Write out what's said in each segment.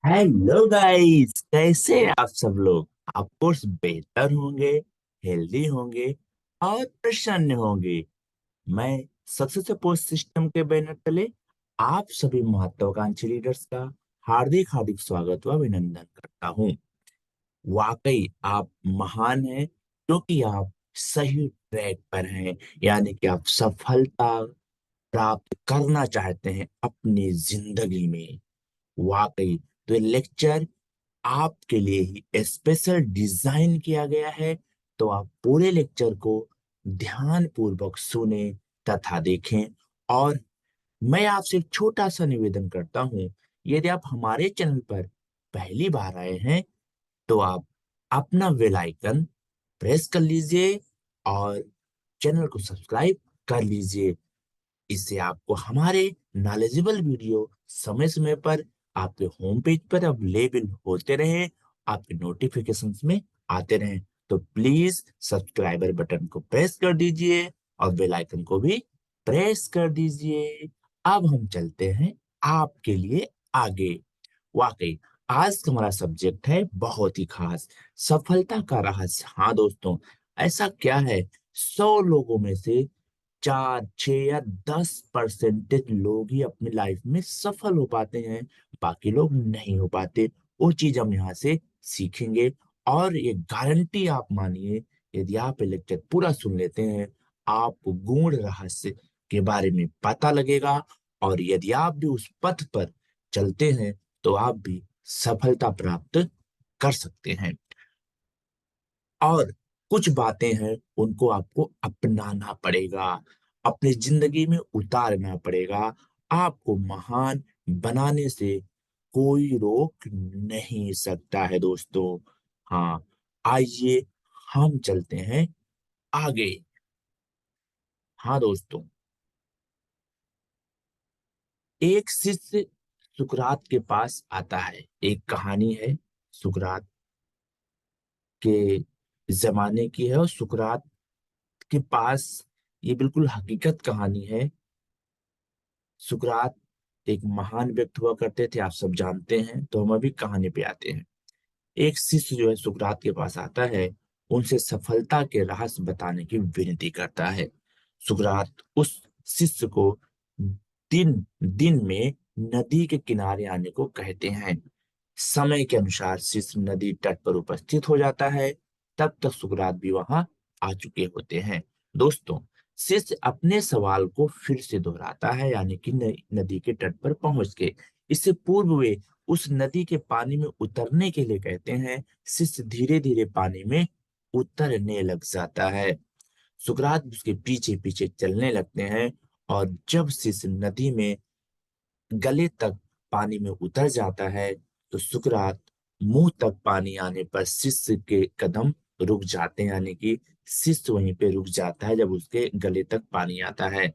Hello guys, कैसे हैं आप सब लोग। आप कोर्स बेहतर होंगे, हेल्दी होंगे और प्रसन्न होंगे। मैं सक्सेस सपोर्ट सिस्टम के बैनर तले आप सभी महत्वाकांक्षी लीडर्स का हार्दिक हार्दिक स्वागत व अभिनंदन करता हूं। वाकई आप महान हैं, क्योंकि आप सही ट्रैक पर हैं। यानी कि आप सफलता प्राप्त करना चाहते हैं अपनी जिंदगी में। वाकई तो ये लेक्चर आपके लिए ही स्पेशल डिजाइन किया गया है। तो आप पूरे लेक्चर को ध्यान पूर्वक सुने तथा देखें। और मैं आपसे एक छोटा सा निवेदन करता हूं, यदि आप हमारे चैनल पर पहली बार आए हैं तो आप अपना बेल आइकन प्रेस कर लीजिए और चैनल को सब्सक्राइब कर लीजिए। इससे आपको हमारे नॉलेजेबल वीडियो समय समय पर आपके होम पेज पर अवेलेबल होते रहे, आपके नोटिफिकेशंस में आते रहें। तो प्लीज सब्सक्राइबर बटन को प्रेस कर दीजिए और बेल आइकन को भी प्रेस कर दीजिए। अब हम चलते हैं आपके लिए आगे। वाकई आज का हमारा सब्जेक्ट है बहुत ही खास, सफलता का रहस्य। हाँ दोस्तों, ऐसा क्या है, 100 लोगों में से 4, 6 या 10% लोग ही अपनी लाइफ में सफल हो पाते हैं, बाकी लोग नहीं हो पाते। वो चीज हम यहाँ से सीखेंगे। और ये गारंटी आप मानिए, यदि आप ये लेक्चर पूरा सुन लेते हैं, आपको गूढ़ रहस्य के बारे में पता लगेगा। और यदि आप भी उस पथ पर चलते हैं तो आप भी सफलता प्राप्त कर सकते हैं। और कुछ बातें हैं उनको आपको अपनाना पड़ेगा, अपनी जिंदगी में उतारना पड़ेगा। आपको महान बनाने से कोई रोक नहीं सकता है दोस्तों। हाँ, आइए हम चलते हैं आगे। हाँ दोस्तों, एक शिष्य सुकरात के पास आता है। एक कहानी है, सुकरात के जमाने की है और सुकरात के पास, ये बिल्कुल हकीकत कहानी है। सुकरात एक महान व्यक्ति हुआ करते थे, आप सब जानते हैं। तो हम अभी कहानी पे आते हैं। एक शिष्य जो है सुकरात के पास आता है, उनसे सफलता के रहस्य बताने की विनती करता है। सुकरात उस शिष्य को दिन दिन में नदी के किनारे आने को कहते हैं। समय के अनुसार शिष्य नदी तट पर उपस्थित हो जाता है। तब तक सुकरात भी वहां आ चुके होते हैं। दोस्तों, शिष्य अपने सवाल को फिर से दोहराता है, यानी कि नदी के तट पर पहुंच के। इससे पूर्व वे उस नदी के पानी में उतरने के लिए कहते हैं। शिष्य धीरे धीरे पानी में उतरने लग जाता है। सुकरात उसके पीछे पीछे चलने लगते हैं। और जब शिष्य नदी में गले तक पानी में उतर जाता है तो सुकरात मुंह तक पानी आने पर शिष्य के कदम रुक जाते हैं, यानी कि शिष्य वहीं पे रुक जाता है जब उसके गले तक पानी आता है।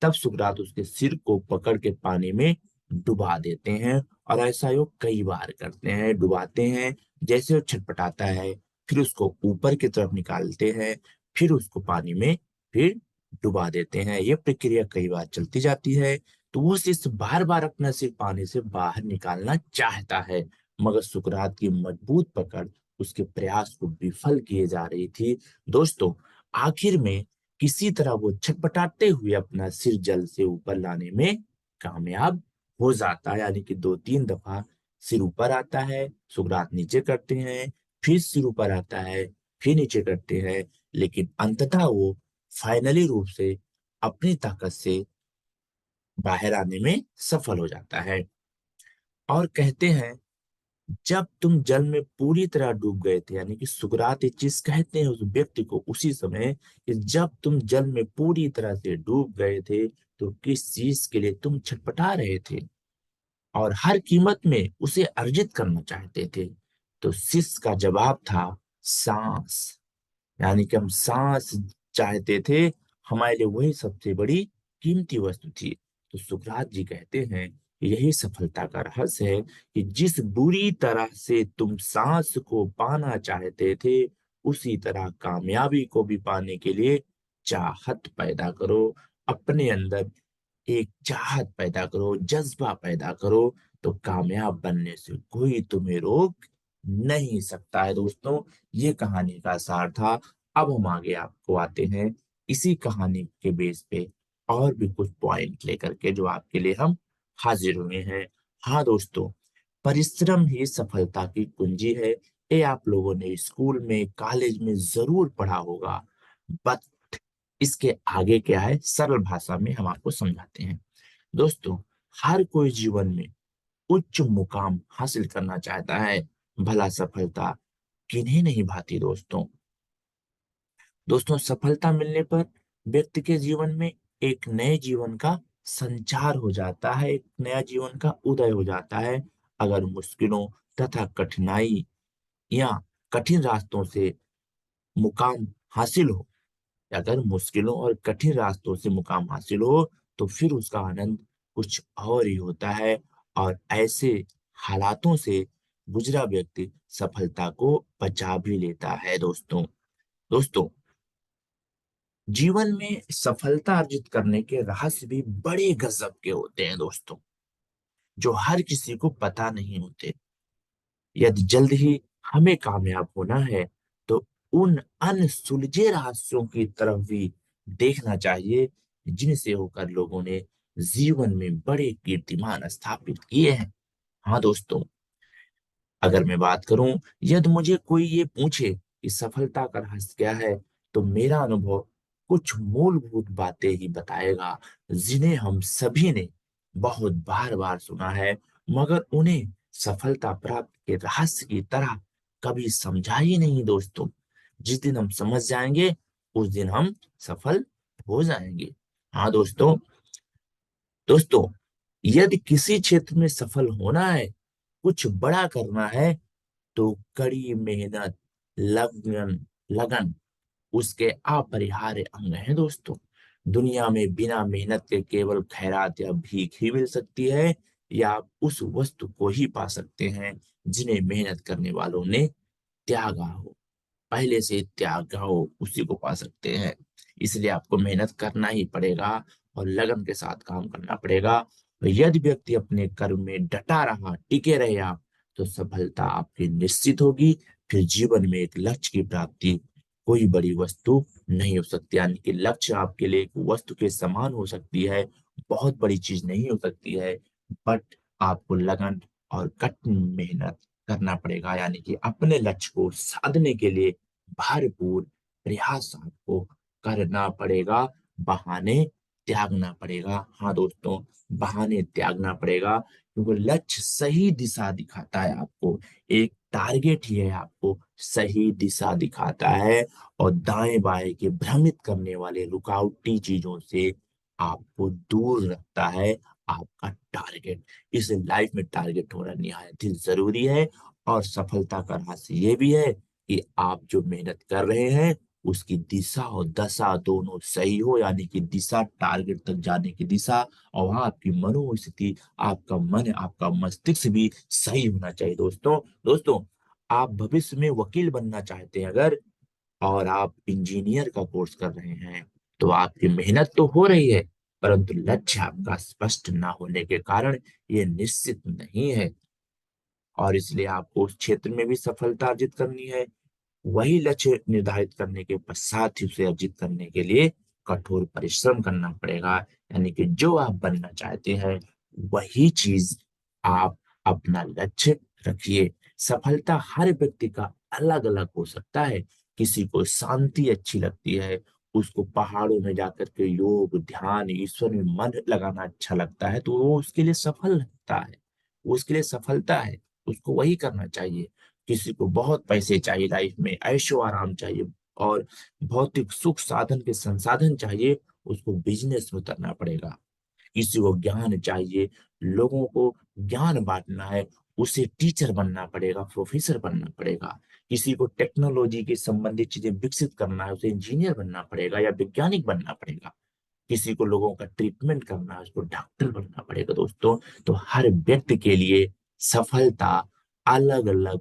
तब सुकरात उसके सिर को पकड़ के पानी में डुबा देते हैं। और ऐसा वो कई बार करते हैं, डुबाते हैं। जैसे वो छटपटाता है, फिर उसको ऊपर की तरफ निकालते हैं, फिर उसको पानी में फिर डुबा देते हैं। ये प्रक्रिया कई बार चलती जाती है। तो वो शिष्य बार बार अपना सिर पानी से बाहर निकालना चाहता है, मगर सुकरात की मजबूत पकड़ उसके प्रयास को विफल किए जा रही थी। दोस्तों, आखिर में किसी तरह वो छटपटाते हुए अपना सिर जल से ऊपर लाने में कामयाब हो जाता है, यानी कि 2, 3 दफा सिर ऊपर आता है, सुकरात नीचे करते हैं, फिर सिर ऊपर आता है, फिर नीचे करते हैं। लेकिन अंततः वो फाइनली रूप से अपनी ताकत से बाहर आने में सफल हो जाता है। और कहते हैं, जब तुम जल में पूरी तरह डूब गए थे, यानी कि सुकरात ये चीज कहते हैं उस व्यक्ति को उसी समय, कि जब तुम जल में पूरी तरह से डूब गए थे तो किस चीज के लिए तुम छटपटा रहे थे और हर कीमत में उसे अर्जित करना चाहते थे। तो शिष्य का जवाब था, सांस। यानी कि हम सांस चाहते थे, हमारे लिए वही सबसे बड़ी कीमती वस्तु थी। तो सुकरात जी कहते हैं, यही सफलता का रहस्य है कि जिस बुरी तरह से तुम सांस को पाना चाहते थे, उसी तरह कामयाबी को भी पाने के लिए चाहत पैदा करो अपने अंदर। एक चाहत पैदा करो, जज्बा पैदा करो, तो कामयाब बनने से कोई तुम्हें रोक नहीं सकता है। दोस्तों, ये कहानी का सार था। अब हम आगे आपको आते हैं इसी कहानी के बेस पे और भी कुछ पॉइंट लेकर के जो आपके लिए हम हाजिर हुए हैं। हाँ दोस्तों, परिश्रम ही सफलता की कुंजी है। ये आप लोगों ने स्कूल में, कॉलेज में जरूर पढ़ा होगा। बट इसके आगे क्या है, सरल भाषा में हम आपको समझाते हैं। दोस्तों, हर कोई जीवन में उच्च मुकाम हासिल करना चाहता है, भला सफलता किन्हें नहीं भाती दोस्तों। दोस्तों, सफलता मिलने पर व्यक्ति के जीवन में एक नए जीवन का संचार हो जाता है, एक नया जीवन का उदय हो जाता है। अगर मुश्किलों तथा कठिनाई या कठिन रास्तों से मुकाम हासिल हो, अगर मुश्किलों और कठिन रास्तों से मुकाम हासिल हो, तो फिर उसका आनंद कुछ और ही होता है। और ऐसे हालातों से गुजरा व्यक्ति सफलता को बचा भी लेता है दोस्तों। दोस्तों, जीवन में सफलता अर्जित करने के रहस्य भी बड़े गजब के होते हैं दोस्तों, जो हर किसी को पता नहीं होते। यदि जल्द ही हमें कामयाब होना है, तो उन अनसुलझे रहस्यों की तरफ भी देखना चाहिए, जिनसे होकर लोगों ने जीवन में बड़े कीर्तिमान स्थापित किए हैं। हाँ दोस्तों, अगर मैं बात करूं, यदि मुझे कोई ये पूछे कि सफलता का रहस्य क्या है, तो मेरा अनुभव कुछ मूलभूत बातें ही बताएगा, जिन्हें हम सभी ने बहुत बार बार सुना है, मगर उन्हें सफलता प्राप्त के रहस्य की तरह कभी समझा ही नहीं दोस्तों। जिस दिन हम समझ जाएंगे, उस दिन हम सफल हो जाएंगे। हाँ दोस्तों, दोस्तों, यदि किसी क्षेत्र में सफल होना है, कुछ बड़ा करना है, तो कड़ी मेहनत, लगन लगन उसके अपरिहार्य अंग हैं दोस्तों। दुनिया में बिना मेहनत के केवल खैरात या भीख ही मिल सकती है, या आप उस वस्तु को ही पा सकते हैं जिन्हें मेहनत करने वालों ने त्यागा हो, पहले से त्यागा हो, उसी को पा सकते हैं। इसलिए आपको मेहनत करना ही पड़ेगा और लगन के साथ काम करना पड़ेगा। तो यदि व्यक्ति अपने कर्म में डटा रहा, टिके रहे आप, तो सफलता आपकी निश्चित होगी। फिर जीवन में एक लक्ष्य की प्राप्ति कोई बड़ी वस्तु नहीं हो सकती, यानी कि लक्ष्य आपके लिए एक वस्तु के समान हो सकती है, बहुत बड़ी चीज नहीं हो सकती है। बट आपको लगन और कठिन मेहनत करना पड़ेगा, यानी कि अपने लक्ष्य को साधने के लिए भरपूर प्रयास आपको करना पड़ेगा, बहाने त्यागना पड़ेगा। हाँ दोस्तों, बहाने त्यागना पड़ेगा, क्योंकि लक्ष्य सही दिशा दिखाता है आपको। एक टारगेट ही है, आपको सही दिशा दिखाता है, और दाएं बाएं के भ्रमित करने वाले रुकावटी चीजों से आपको दूर रखता है आपका टारगेट। इस लाइफ में टारगेट होना निहायत ही जरूरी है। और सफलता का रहस्य ये भी है कि आप जो मेहनत कर रहे हैं, उसकी दिशा और दशा दोनों सही हो, यानी कि दिशा टारगेट तक जाने की दिशा, और वहां आपकी मनोस्थिति, आपका मन, आपका मस्तिष्क भी सही होना चाहिए दोस्तों। दोस्तों, आप भविष्य में वकील बनना चाहते हैं अगर, और आप इंजीनियर का कोर्स कर रहे हैं, तो आपकी मेहनत तो हो रही है, परंतु लक्ष्य आपका स्पष्ट ना होने के कारण ये निश्चित नहीं है। और इसलिए आपको उस क्षेत्र में भी सफलता अर्जित करनी है। वही लक्ष्य निर्धारित करने के पश्चात ही उसे अर्जित करने के लिए कठोर परिश्रम करना पड़ेगा। यानी कि जो आप बनना चाहते हैं, वही चीज आप अपना लक्ष्य रखिए। सफलता हर व्यक्ति का अलग अलग हो सकता है। किसी को शांति अच्छी लगती है, उसको पहाड़ों में जाकर के योग, ध्यान, ईश्वर में मन लगाना अच्छा लगता है, तो वो उसके लिए सफल लगता है, वो उसके लिए सफलता है, उसको वही करना चाहिए। किसी को बहुत पैसे चाहिए, लाइफ में ऐशो आराम चाहिए, और भौतिक सुख साधन के संसाधन चाहिए, उसको बिजनेस में उतरना पड़ेगा। किसी को ज्ञान चाहिए, लोगों को ज्ञान बांटना है, उसे टीचर बनना पड़ेगा, प्रोफेसर बनना पड़ेगा। किसी को टेक्नोलॉजी के संबंधित चीजें विकसित करना है, उसे इंजीनियर बनना पड़ेगा या वैज्ञानिक बनना पड़ेगा। किसी को लोगों का ट्रीटमेंट करना है, उसको डॉक्टर बनना पड़ेगा दोस्तों। तो हर व्यक्ति के लिए सफलता अलग अलग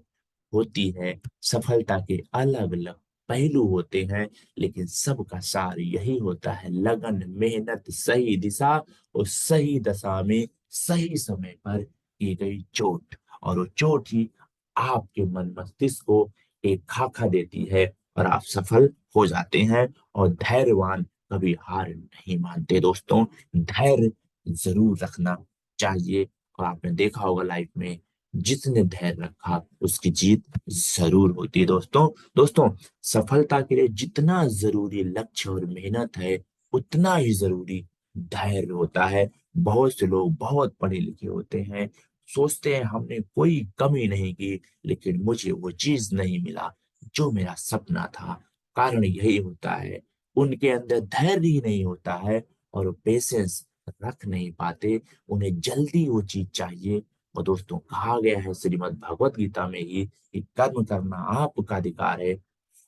होती है, सफलता के अलग अलग पहलू होते हैं, लेकिन सबका सार यही होता है, लगन, मेहनत, सही दिशा और सही दशा में सही समय पर की गई चोट। और वो चोट ही आपके मन मस्तिष्क को एक खाका देती है और आप सफल हो जाते हैं। और धैर्यवान कभी हार नहीं मानते दोस्तों, धैर्य जरूर रखना चाहिए। और आपने देखा होगा लाइफ में, जिसने धैर्य रखा उसकी जीत जरूर होती है दोस्तों। दोस्तों, सफलता के लिए जितना जरूरी लक्ष्य और मेहनत है, उतना ही जरूरी धैर्य होता है। बहुत से लोग बहुत पढ़े लिखे होते हैं, सोचते हैं हमने कोई कमी नहीं की, लेकिन मुझे वो चीज नहीं मिला जो मेरा सपना था। कारण यही होता है, उनके अंदर धैर्य ही नहीं होता है और वो पेशेंस रख नहीं पाते, उन्हें जल्दी वो चीज चाहिए। और दोस्तों, कहा गया है श्रीमद् भगवत गीता में ही कि कर्म करना आपका अधिकार है,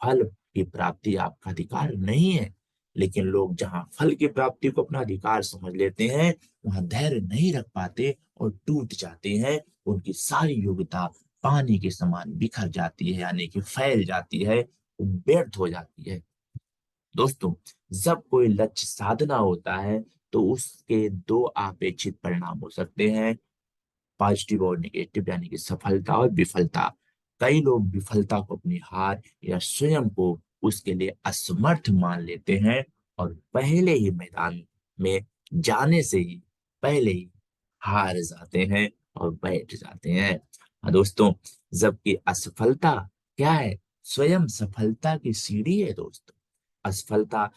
फल की प्राप्ति आपका अधिकार नहीं है। लेकिन लोग जहां फल की प्राप्ति को अपना अधिकार समझ लेते हैं, वहां धैर्य नहीं रख पाते और टूट जाते हैं। उनकी सारी योग्यता पानी के समान बिखर जाती है, यानी कि फैल जाती है, वो व्यर्थ हो जाती है। दोस्तों, जब कोई लक्ष्य साधना होता है तो उसके दो अपेक्षित परिणाम हो सकते हैं, पॉजिटिव और नेगेटिव, यानी कि सफलता और विफलता। कई लोग विफलता को अपनी हार या स्वयं को उसके लिए असमर्थ मान लेते हैं और पहले ही मैदान में जाने से ही पहले ही हार जाते हैं और बैठ जाते हैं। हाँ दोस्तों, जबकि असफलता क्या है? स्वयं सफलता की सीढ़ी है दोस्तों। असफलता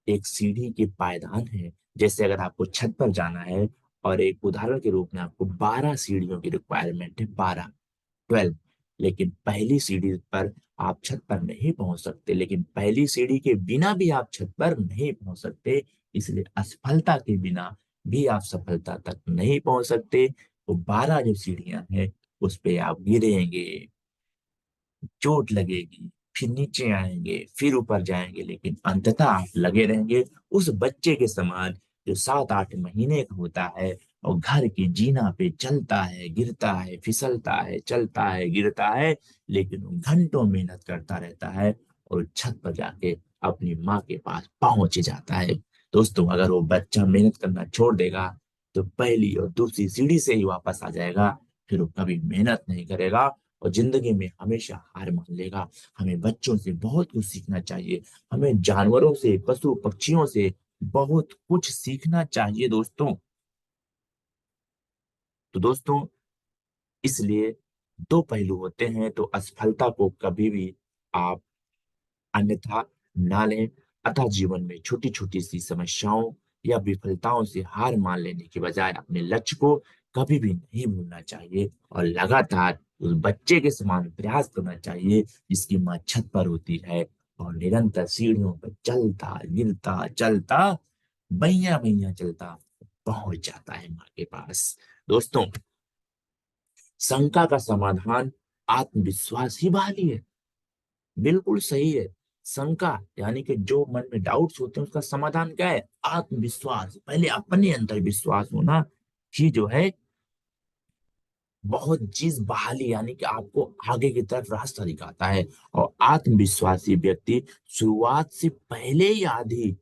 एक सीढ़ी के पायदान है। जैसे अगर आपको छत पर जाना है और एक उदाहरण के रूप में आपको 12 सीढ़ियों की रिक्वायरमेंट है, 12, 12, लेकिन पहली सीढ़ी पर आप छत पर नहीं पहुंच सकते, लेकिन पहली सीढ़ी के बिना भी आप छत पर नहीं पहुंच सकते। इसलिए असफलता के बिना भी आप सफलता तक नहीं पहुंच सकते। वो 12 जो सीढ़ियां हैं, उस पे आप गिरेंगे, चोट लगेगी, फिर नीचे आएंगे, फिर ऊपर जाएंगे, लेकिन अंततः आप लगे रहेंगे उस बच्चे के समान जो 7-8 महीने का होता है और घर की जीना पे चलता है, गिरता है, फिसलता है, चलता है, गिरता है, लेकिन वो घंटों मेहनत करता रहता है और छत पर जाके अपनी माँ के पास पहुंच जाता है। दोस्तों, अगर वो बच्चा मेहनत करना छोड़ देगा तो पहली और दूसरी सीढ़ी से ही वापस आ जाएगा, फिर वो कभी मेहनत नहीं करेगा और जिंदगी में हमेशा हार मान लेगा। हमें बच्चों से बहुत कुछ सीखना चाहिए, हमें जानवरों से, पशु पक्षियों से बहुत कुछ सीखना चाहिए दोस्तों। तो दोस्तों, इसलिए दो पहलू होते हैं, तो असफलता को कभी भी आप अन्यथा ना लें। अतः जीवन में छोटी छोटी सी समस्याओं या विफलताओं से हार मान लेने के बजाय अपने लक्ष्य को कभी भी नहीं भूलना चाहिए और लगातार उस बच्चे के समान प्रयास करना चाहिए जिसकी माँ छत पर होती है और निरंतर सीढ़ियों पर चलता गिरता चलता बैया बैया चलता पहुंच जाता है माँ के पास। दोस्तों, शंका का समाधान आत्मविश्वास ही बहाली है। बिल्कुल सही है। शंका यानी कि जो मन में डाउट्स होते हैं, उसका समाधान क्या है? आत्मविश्वास। पहले अपने अंदर विश्वास होना ही जो है बहुत चीज बहाली, यानी कि आपको आगे की तरफ रास्ता दिखाता है। और आत्मविश्वासी व्यक्ति शुरुआत से पहले ही आधी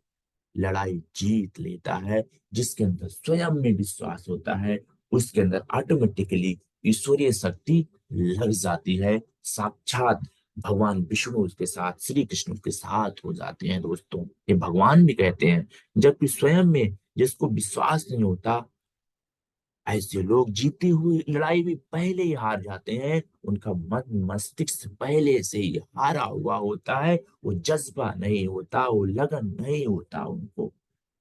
लड़ाई जीत लेता है। जिसके अंदर स्वयं में विश्वास होता है, उसके अंदर ऑटोमेटिकली ईश्वरीय शक्ति लग जाती है। साक्षात भगवान विष्णु उसके साथ, श्री कृष्ण उसके साथ हो जाते हैं दोस्तों। ये भगवान भी कहते हैं, जबकि स्वयं में जिसको विश्वास नहीं होता, ऐसे लोग जीती हुई लड़ाई भी पहले ही हार जाते हैं। उनका मन मस्तिष्क पहले से ही हारा हुआ होता है, वो जज्बा नहीं होता, वो लगन नहीं होता उनको।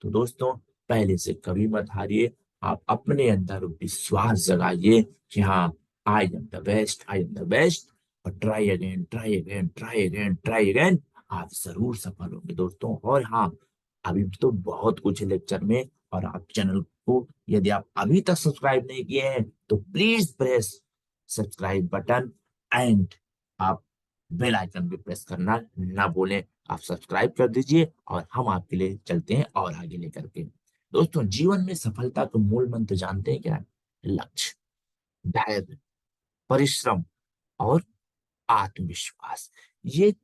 तो दोस्तों, पहले से कभी मत हारिए, आप अपने अंदर विश्वास जगाइए कि हाँ, I am the best, I am the best. और try again, try again, try again, try again, आप जरूर सफल होंगे दोस्तों। और हाँ, अभी तो बहुत कुछ है लेक्चर में, और आप चैनल को यदि आप अभी तक सब्सक्राइब नहीं किए हैं तो please press subscribe button and आप बेल आइकन भी प्रेस करना ना भूलें। आप सब्सक्राइब कर दीजिए और हम आपके लिए चलते हैं और आगे लेकर के। दोस्तों, जीवन में सफलता का मूल मंत्र जानते हैं क्या है? लक्ष्य, धैर्य, परिश्रम और आत्मविश्वास। ये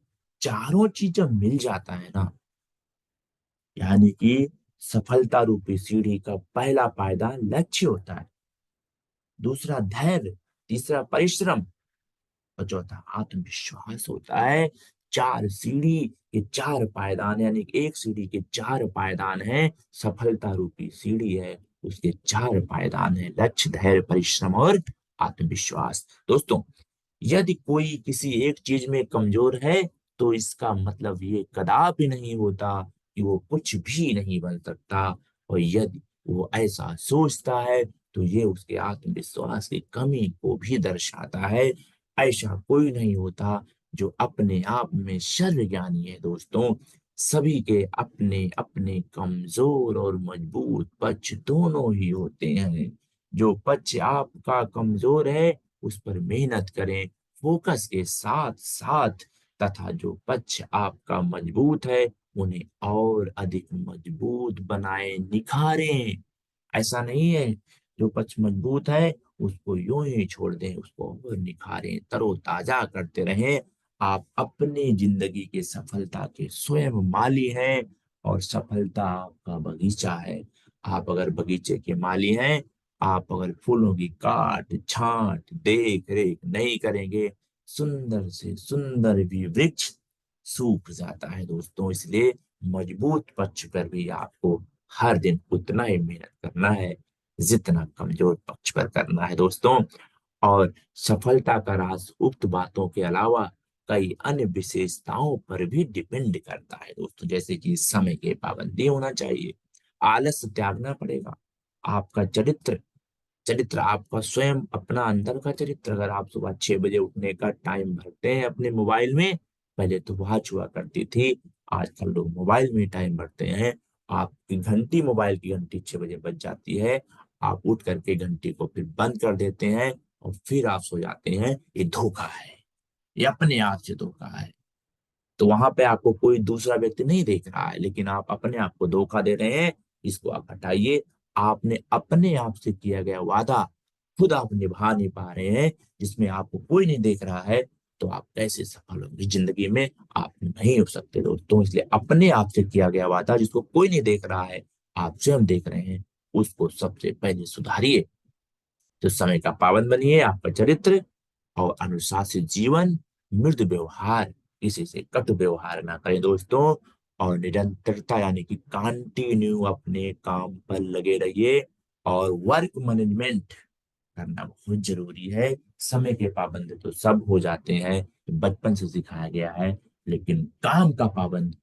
चारों चीज जब मिल जाता है ना, यानी कि सफलता रूपी सीढ़ी का पहला पायदान लक्ष्य होता है, दूसरा धैर्य, तीसरा परिश्रम और चौथा आत्मविश्वास होता है। चार सीढ़ी के चार पायदान, यानी कि एक सीढ़ी के चार पायदान हैं, सफलता रूपी सीढ़ी है, उसके चार पायदान है, लक्ष्य, धैर्य, परिश्रम और आत्मविश्वास। दोस्तों, यदि कोई किसी एक चीज में कमजोर है तो इसका मतलब ये कदापि नहीं होता कि वो कुछ भी नहीं बन सकता। और यदि वो ऐसा सोचता है तो ये उसके आत्मविश्वास की कमी को भी दर्शाता है। ऐसा कोई नहीं होता जो अपने आप में सर्वज्ञानी है। दोस्तों, सभी के अपने अपने कमजोर और मजबूत पक्ष दोनों ही होते हैं। जो पक्ष आपका कमजोर है उस पर मेहनत करें, फोकस के साथ साथ, तथा जो पक्ष आपका मजबूत है उन्हें और अधिक मजबूत बनाएं, निखारें। ऐसा नहीं है जो पक्ष मजबूत है उसको यूं ही छोड़ दें, उसको और निखारें, तरोताजा करते रहें। आप अपनी जिंदगी के सफलता के स्वयं माली हैं और सफलता आपका बगीचा है। आप अगर बगीचे के माली हैं, आप अगर फूलों की काट छांट देख रेख नहीं करेंगे, सुंदर से सुंदर भी वृक्ष सूख जाता है। दोस्तों, इसलिए मजबूत पक्ष पर भी आपको हर दिन उतना ही मेहनत करना है जितना कमजोर पक्ष पर करना है। दोस्तों, और सफलता का राज उक्त बातों के अलावा कई अन्य विशेषताओं पर भी डिपेंड करता है। दोस्तों, जैसे कि समय के पाबंदी होना चाहिए, आलस्य त्यागना पड़ेगा, आपका चरित्र, चरित्र आपका स्वयं अपना अंदर का चरित्र। अगर आप सुबह 6 बजे उठने का टाइम भरते हैं अपने मोबाइल में, पहले तो वॉच हुआ करती थी, आजकल लोग मोबाइल में टाइम भरते हैं। आपकी घंटी, मोबाइल की घंटी 6 बजे बज जाती है, आप उठ करके घंटी को फिर बंद कर देते हैं और फिर आप सो जाते हैं। ये धोखा है, ये अपने आप से धोखा है। तो वहां पे आपको कोई दूसरा व्यक्ति नहीं देख रहा है, लेकिन आप अपने आप को धोखा दे रहे हैं। इसको आप हटाइए। आपने अपने आप से किया गया वादा खुद आप निभा नहीं पा रहे हैं, जिसमें आपको कोई नहीं देख रहा है, तो आप कैसे सफल होंगे जिंदगी में? आप नहीं हो सकते दोस्तों। इसलिए अपने आप से किया गया वादा जिसको कोई नहीं देख रहा है, आप स्वयं देख रहे हैं, उसको सबसे पहले सुधारिए। तो समय का पाबंद बनिए, आपका चरित्र और अनुशासित जीवन, मृदु व्यवहार, किसी से कटु व्यवहार ना करें दोस्तों, और निरंतरता यानी कि कंटिन्यू अपने काम पर लगे रहिए। और वर्क मैनेजमेंट करना बहुत जरूरी है। समय के पाबंद तो सब हो जाते हैं, बचपन से सिखाया गया है, लेकिन काम का पाबंद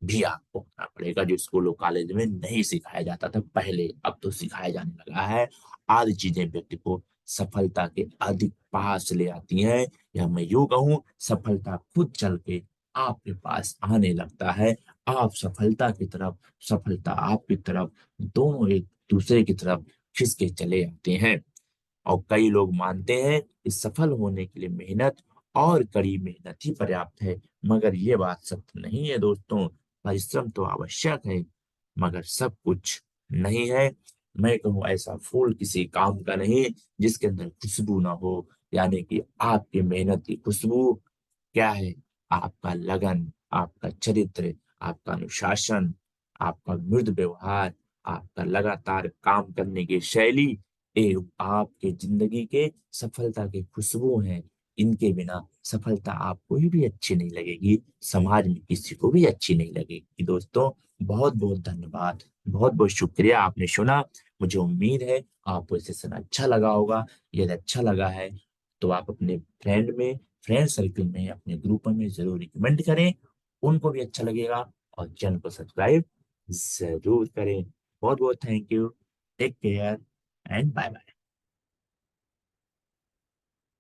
भी आपको होना पड़ेगा, जो स्कूल और कॉलेज में नहीं सिखाया जाता था पहले, अब तो सिखाया जाने लगा है। आदि चीजें व्यक्ति को सफलता के अधिक पास ले आती हैं, या मैं यूं कहूं, सफलता खुद चल के आपके पास आने लगता है। आप सफलता की तरफ, सफलता आपकी तरफ, दोनों एक दूसरे की तरफ खिसके चले आते हैं। और कई लोग मानते हैं कि सफल होने के लिए मेहनत और कड़ी मेहनत ही पर्याप्त है, मगर ये बात सत्य नहीं है दोस्तों। परिश्रम तो आवश्यक है, मगर सब कुछ नहीं है। मैं कहूँ, ऐसा फूल किसी काम का नहीं जिसके अंदर खुशबू ना हो। यानी कि आपकी मेहनत की खुशबू क्या है? आपका लगन, आपका चरित्र, आपका अनुशासन, आपका मृदु व्यवहार, आपका लगातार काम करने की शैली, ये आपके जिंदगी के सफलता की खुशबू हैं। इनके बिना सफलता आपको भी अच्छी नहीं लगेगी, समाज में किसी को भी अच्छी नहीं लगेगी। दोस्तों, बहुत बहुत धन्यवाद, बहुत बहुत शुक्रिया, आपने सुना। मुझे उम्मीद है आपको ये सेशन अच्छा लगा होगा। यदि अच्छा लगा है तो आप अपने फ्रेंड सर्कल में, अपने ग्रुप में जरूर रिकमेंड करें, उनको भी अच्छा लगेगा। और चैनल को सब्सक्राइब जरूर करें। बहुत बहुत thank you. Take care and bye bye.